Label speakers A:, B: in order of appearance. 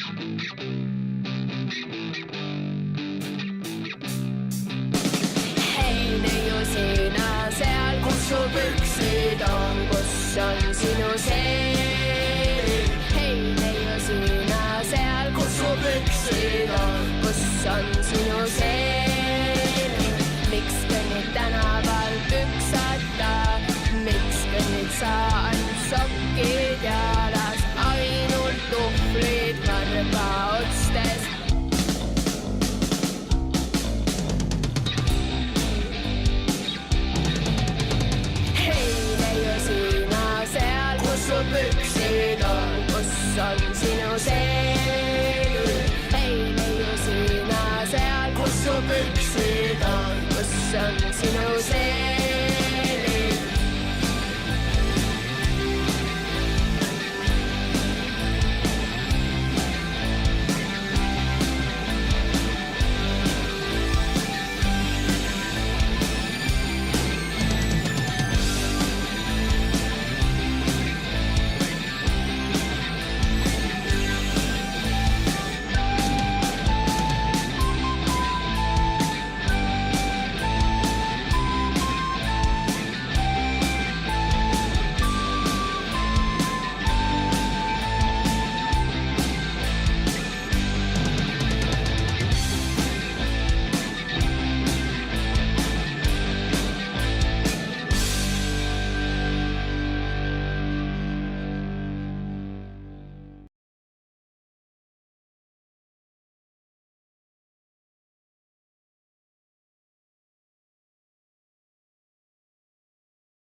A: Hei neiu sina seal, kus su püksid on, kus on sinu seel. Hei neiu sina seal, kus su püksid on, kus on sinu seel. Miks kõnnid tänaval püksata, miks kõnnid sa ainult sokkid jalas, ainult tuhvlid karvaotstes. Kus su püksid on, kus on sinu seel. Hei neiu sina seal, kus su püksid on, kus on